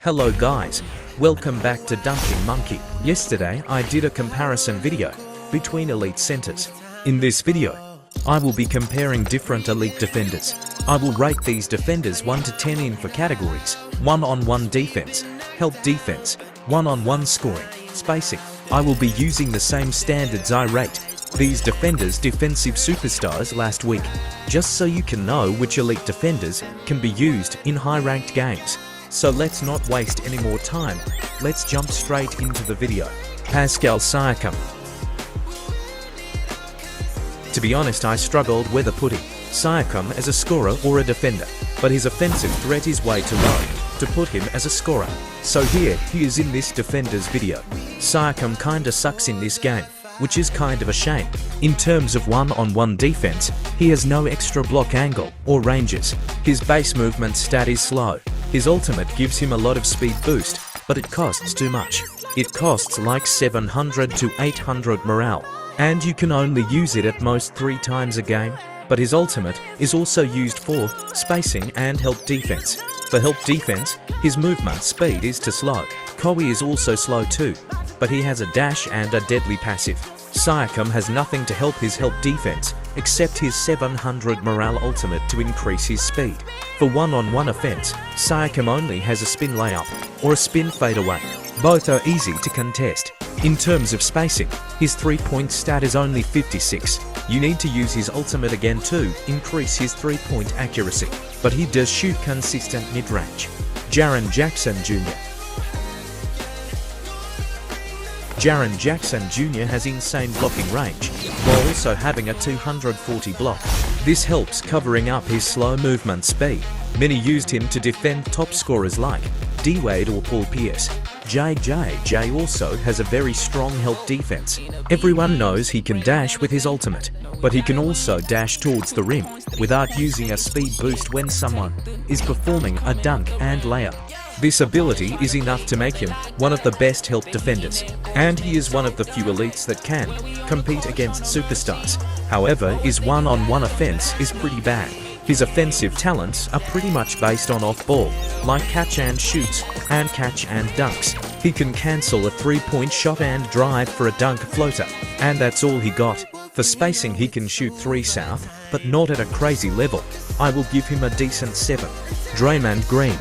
Hello guys, welcome back to Dunking Monkey. Yesterday I did a comparison video between elite centers. In this video, I will be comparing different elite defenders. I will rate these defenders 1 to 10 in for categories: one-on-one defense, help defense, one-on-one scoring, spacing. I will be using the same standards I rate these defenders defensive superstars last week, just so you can know which elite defenders can be used in high-ranked games. So let's not waste any more time, let's jump straight into the video. Pascal Siakam. To be honest, I struggled whether putting Siakam as a scorer or a defender, but his offensive threat is way too low to put him as a scorer. So here he is in this defender's video. Siakam kinda sucks in this game, which is kind of a shame. In terms of one-on-one defense, he has no extra block angle or ranges. His base movement stat is slow. His ultimate gives him a lot of speed boost, but it costs too much. It costs like 700 to 800 morale, and you can only use it at most 3 times a game. But his ultimate is also used for spacing and help defense. For help defense, his movement speed is too slow. Kawhi is also slow too, but he has a dash and a deadly passive. Siakam has nothing to help his help defense except his 700 morale ultimate to increase his speed. For one-on-one offense, Siakam only has a spin layup or a spin fadeaway. Both are easy to contest. In terms of spacing, his 3-point stat is only 56. You need to use his ultimate again to increase his 3-point accuracy, but he does shoot consistent mid-range. Jaren Jackson Jr. Jaren Jackson Jr. has insane blocking range, while also having a 240 block. This helps covering up his slow movement speed. Many used him to defend top scorers like D-Wade or Paul Pierce. JJJ also has a very strong help defense. Everyone knows he can dash with his ultimate, but he can also dash towards the rim without using a speed boost when someone is performing a dunk and layup. This ability is enough to make him one of the best help defenders, and he is one of the few elites that can compete against superstars. However, his one-on-one offense is pretty bad. His offensive talents are pretty much based on off-ball, like catch and shoots, and catch and dunks. He can cancel a 3-point shot and drive for a dunk floater, and that's all he got. For spacing, he can shoot 3 south, but not at a crazy level. I will give him a decent 7. Draymond Green.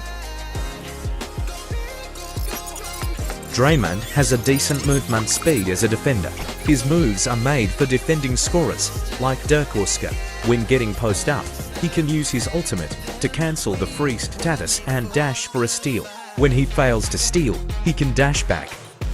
Draymond has a decent movement speed as a defender. His moves are made for defending scorers, like Dirk or Ska. When getting post up, he can use his ultimate to cancel the free status and dash for a steal. When he fails to steal, he can dash back,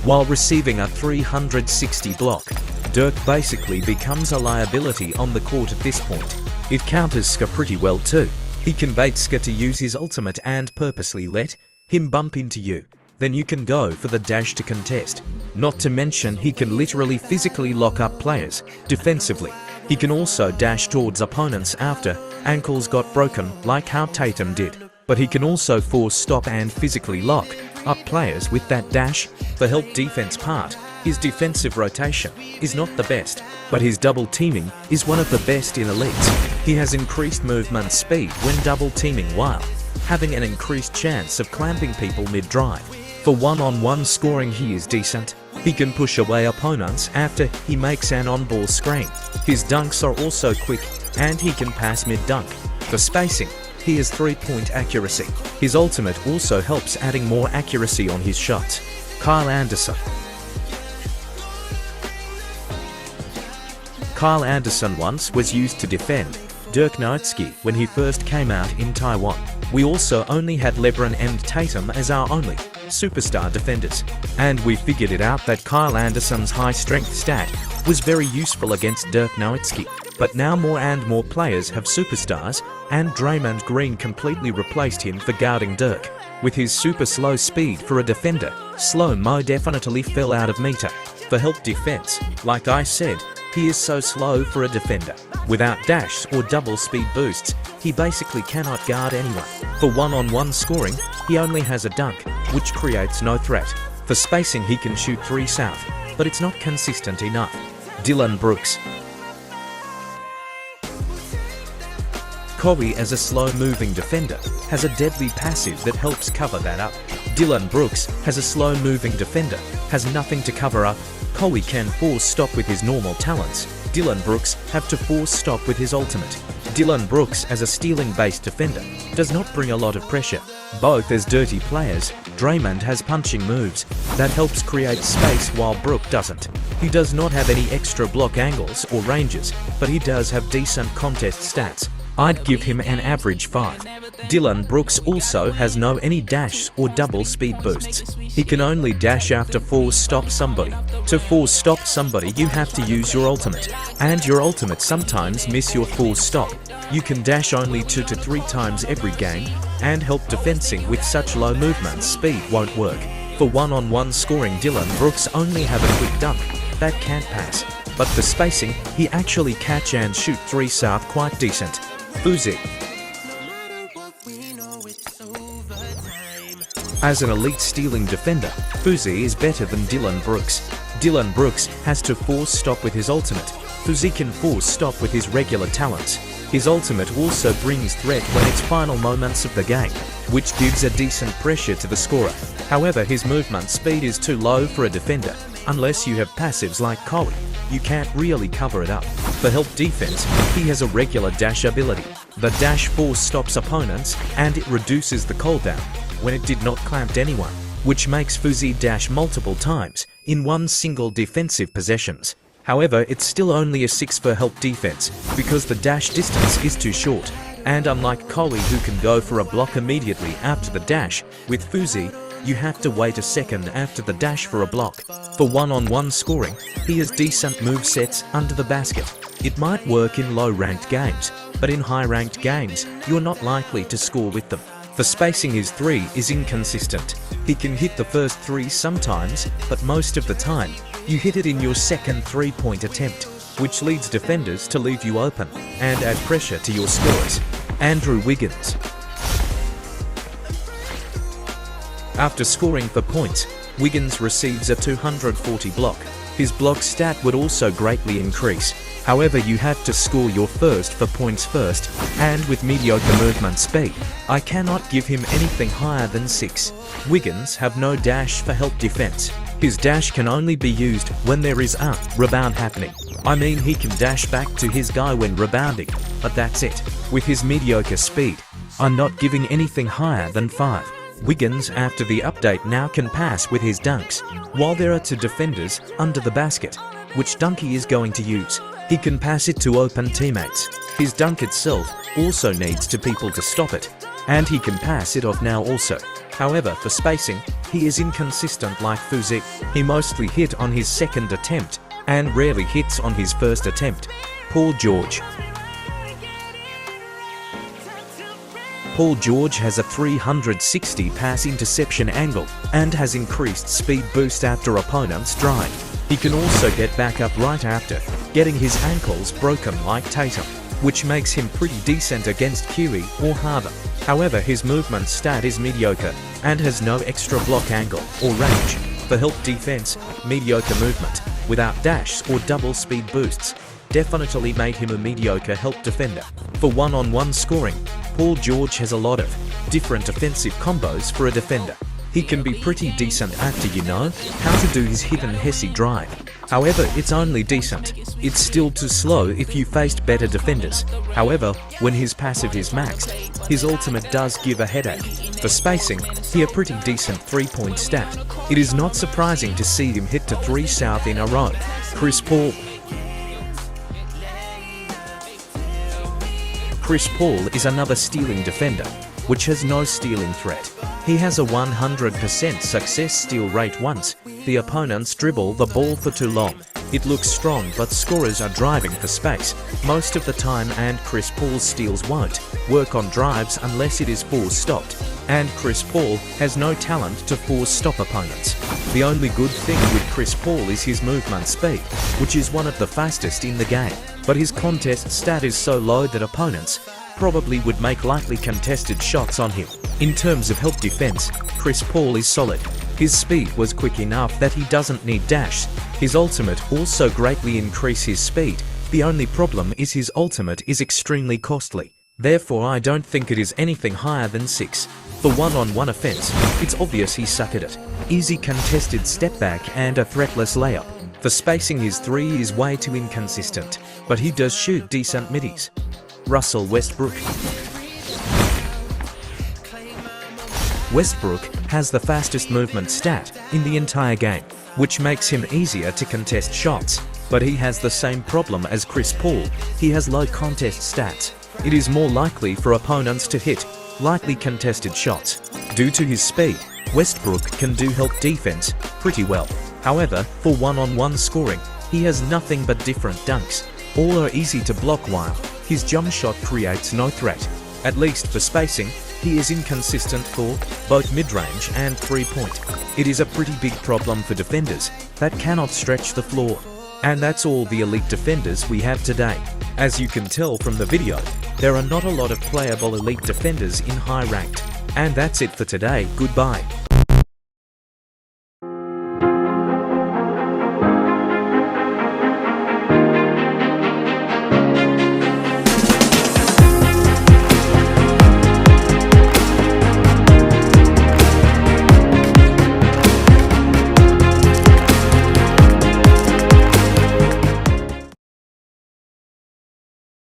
while receiving a 360 block. Dirk basically becomes a liability on the court at this point. It counters Ska pretty well too. He can bait Ska to use his ultimate and purposely let him bump into you. Then you can go for the dash to contest. Not to mention he can literally physically lock up players defensively. He can also dash towards opponents after ankles got broken, like how Tatum did. But he can also force stop and physically lock up players with that dash. For help defense part, his defensive rotation is not the best, but his double teaming is one of the best in elites. He has increased movement speed when double teaming while having an increased chance of clamping people mid-drive. For one-on-one scoring, he is decent. He can push away opponents after he makes an on-ball screen. His dunks are also quick, and he can pass mid-dunk. For spacing, he has 3-point accuracy. His ultimate also helps adding more accuracy on his shots. Kyle Anderson. Kyle Anderson once was used to defend Dirk Nowitzki when he first came out in Taiwan. We also only had LeBron and Tatum as our only superstar defenders, and we figured it out that Kyle Anderson's high strength stat was very useful against Dirk Nowitzki. But now more and more players have superstars, and Draymond Green completely replaced him for guarding Dirk. With his super slow speed for a defender, slow-mo definitely fell out of meter. For help defense, like I said, he is so slow for a defender. Without dash or double speed boosts, he basically cannot guard anyone. For one-on-one scoring, he only has a dunk, which creates no threat. For spacing, he can shoot 3 south, but it's not consistent enough. Dillon Brooks. Kawhi, as a slow-moving defender, has a deadly passive that helps cover that up. Dillon Brooks, has a slow-moving defender, has nothing to cover up. Cowie can force stop with his normal talents. Dillon Brooks have to force stop with his ultimate. Dillon Brooks, as a stealing-based defender, does not bring a lot of pressure. Both as dirty players, Draymond has punching moves that helps create space while Brook doesn't. He does not have any extra block angles or ranges, but he does have decent contest stats. I'd give him an average 5. Dillon Brooks also has no any dash or double speed boosts. He can only dash after force stop somebody. To force stop somebody you have to use your ultimate, and your ultimate sometimes miss your force stop. You can dash only 2 to 3 times every game, and help defensing with such low movement speed won't work. For one-on-one scoring, Dillon Brooks only have a quick dunk that can't pass, but for spacing he actually catch and shoot 3 south quite decent. f2p. As an elite stealing defender, f2p is better than Dillon Brooks. Dillon Brooks has to force stop with his ultimate. f2p can force stop with his regular talents. His ultimate also brings threat when it's final moments of the game, which gives a decent pressure to the scorer. However, his movement speed is too low for a defender. Unless you have passives like Cowie, you can't really cover it up. For help defense, he has a regular dash ability. The dash force stops opponents, and it reduces the cooldown when it did not clamp anyone, which makes f2p dash multiple times in one single defensive possessions. However, it's still only a 6 for help defense because the dash distance is too short, and unlike Cowie who can go for a block immediately after the dash, with f2p you have to wait a second after the dash for a block. For one-on-one scoring, he has decent movesets under the basket. It might work in low-ranked games, but in high-ranked games, you're not likely to score with them. For spacing, his 3 is inconsistent. He can hit the first 3 sometimes, but most of the time, you hit it in your second 3-point attempt, which leads defenders to leave you open and add pressure to your scorers. Wiggins. After scoring for points, Wiggins receives a 240 block. His block stat would also greatly increase. However, you have to score your first for points first, and with mediocre movement speed, I cannot give him anything higher than 6. Wiggins have no dash for help defense. His dash can only be used when there is a rebound happening. I mean, he can dash back to his guy when rebounding, but that's it. With his mediocre speed, I'm not giving anything higher than 5. Wiggins, after the update, now can pass with his dunks. While there are 2 defenders under the basket, which dunk he is going to use, he can pass it to open teammates. His dunk itself also needs 2 people to stop it, and he can pass it off now also. However, for spacing, he is inconsistent like f2p. He mostly hit on his second attempt, and rarely hits on his first attempt. Paul George. Paul George has a 360 pass interception angle and has increased speed boost after opponents drive. He can also get back up right after getting his ankles broken like Tatum, which makes him pretty decent against QE or Harden. However, his movement stat is mediocre and has no extra block angle or range. For help defense, mediocre movement without dash or double speed boosts definitely made him a mediocre help defender. For one-on-one scoring, Paul George has a lot of different offensive combos for a defender. He can be pretty decent after you know how to do his hidden Hesse drive. However, it's only decent. It's still too slow if you faced better defenders. However, when his passive is maxed, his ultimate does give a headache. For spacing, he a pretty decent 3-point stat. It is not surprising to see him hit to 3 south in a row. Chris Paul. Chris Paul is another stealing defender, which has no stealing threat. He has a 100% success steal rate once the opponents dribble the ball for too long. It looks strong, but scorers are driving for space most of the time, and Chris Paul's steals won't work on drives unless it is force stopped. And Chris Paul has no talent to force stop opponents. The only good thing with Chris Paul is his movement speed, which is one of the fastest in the game. But his contest stat is so low that opponents probably would make lightly contested shots on him. In terms of help defense, Chris Paul is solid. His speed was quick enough that he doesn't need dash. His ultimate also greatly increase his speed. The only problem is his ultimate is extremely costly. Therefore, I don't think it is anything higher than 6. For one-on-one offense, it's obvious he's suck at it. Easy contested step back and a threatless layup. For spacing, his three is way too inconsistent, but he does shoot decent middies. Russell Westbrook. Westbrook has the fastest movement stat in the entire game, which makes him easier to contest shots. But he has the same problem as Chris Paul. He has low contest stats. It is more likely for opponents to hit lightly contested shots. Due to his speed, Westbrook can do help defense pretty well. However, for one-on-one scoring, he has nothing but different dunks. All are easy to block while his jump shot creates no threat. At least for spacing, he is inconsistent for both mid-range and three-point. It is a pretty big problem for defenders that cannot stretch the floor. And that's all the elite defenders we have today. As you can tell from the video, there are not a lot of playable elite defenders in high ranked. And that's it for today. Goodbye.